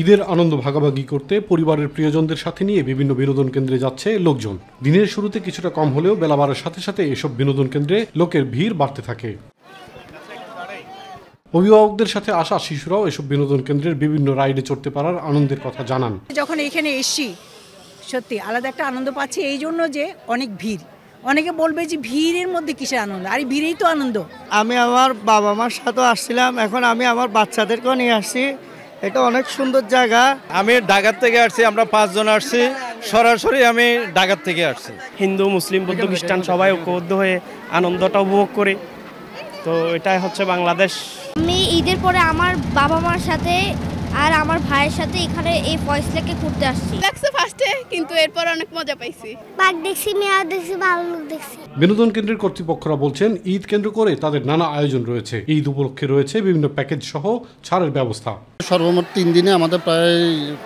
ঈদের আনন্দ ভাগাভাগি করতে পরিবারের প্রিয়জনদের সাথে নিয়ে বিভিন্ন বিনোদন কেন্দ্রে যাচ্ছে লোকজন। দিনের শুরুতে কিছুটা কম হলেও বেলা বাড়ার সাথে সাথে এসব বিনোদন কেন্দ্রে লোকের ভিড় বাড়তে থাকে। অভিভাবকদের সাথে আসা শিশুরাও এসব বিনোদন কেন্দ্রের বিভিন্ন রাইডে চড়তে পারার আনন্দের কথা জানান। যখন এখানে এসছি সত্যি আলাদা একটা আনন্দ পাচ্ছি, এই জন্য যে অনেক ভিড়। অনেকে বলবে যে ভিড়ের মধ্যে কিসের আনন্দ, আর ভিড়েই তো আনন্দ। আমি আমার বাবা মার সাথে আসছিলাম, এখন আমি আমার বাচ্চাদেরকেও নিয়ে আসছি। এটা অনেক সুন্দর জায়গা। আমি ঢাকার থেকে আসছি, আমরা 5 জন আসছি, সরাসরি আমি ঢাকার থেকে আসছি। হিন্দু, মুসলিম, বৌদ্ধ, খ্রিস্টান সবাই ঐক্যবদ্ধ হয়ে আনন্দটা উপভোগ করি। তো এটাই হচ্ছে বাংলাদেশ। আমি ঈদের পরে আমার বাবা মার সাথে আর আমার ভাইয়ের সাথে এখানে এই ফয়েজ লেকে ঘুরতে আসছি। লাগছে ফার্স্টে, কিন্তু এরপর অনেক মজা পাইছি। পার্ক দেখছি, মেয়া দেখছি, ভালো লোক দেখছি। বিনোদন কেন্দ্রের কর্তৃপক্ষরা বলছেন ঈদ কেন্দ্র করে তাদের নানা আয়োজন রয়েছে। ঈদ উপলক্ষে রয়েছে বিভিন্ন প্যাকেজ সহ ছাড়ের ব্যবস্থা। সর্বমোট 3 দিনে আমাদের প্রায়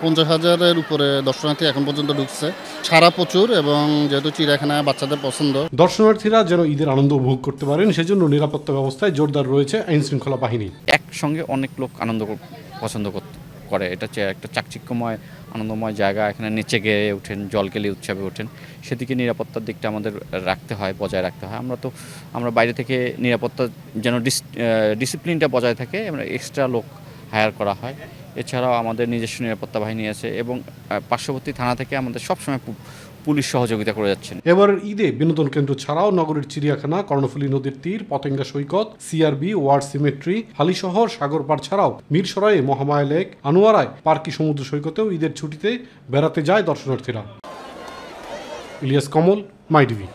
50,000-এর উপরে দর্শনার্থী এখন পর্যন্ত ঢুকছে। সারা প্রচুর, এবং যেহেতু চিড়িয়াখানা বাচ্চাদের পছন্দ, দর্শনার্থীরা যেন ঈদের আনন্দ উপভোগ করতে পারেন সেজন্য নিরাপত্তা ব্যবস্থায় জোরদার রয়েছে আইন শৃঙ্খলা বাহিনী। একসঙ্গে অনেক লোক আনন্দ পছন্দ করে। এটা একটা চাকচিক্যময় আনন্দময় জায়গা। এখানে নিচে গিয়ে ওঠেন, জল কেলি উৎসবে ওঠেন, সেদিকে নিরাপত্তার দিকটা আমাদের বজায় রাখতে হয়। আমরা বাইরে থেকে নিরাপত্তা যেন ডিসিপ্লিনটা বজায় থাকে, আমরা এক্সট্রা লোক হায়ার করা হয়। এছাড়াও আমাদের নিজস্ব নিরাপত্তা বাহিনী আছে, এবং পার্শ্ববর্তী থানা থেকে আমাদের সবসময় পুলিশ সহযোগিতা করে যাচ্ছেন। এবার ঈদে বিনোদন কেন্দ্র ছাড়াও নগরীর চিড়িয়াখানা, কর্ণফুলী নদীর তীর, পতেঙ্গা সৈকত, সিআরবি, ওয়ার্ড সিমেট্রি, হালিশহর, সাগরপাড় ছাড়াও মিরসরাইয়ে মহামায়া লেক, আনোয়ারায় পার্কি সমুদ্র সৈকতেও ঈদের ছুটিতে বেড়াতে যায় দর্শনার্থীরা। ইলিয়াস কমল, মাই টিভি।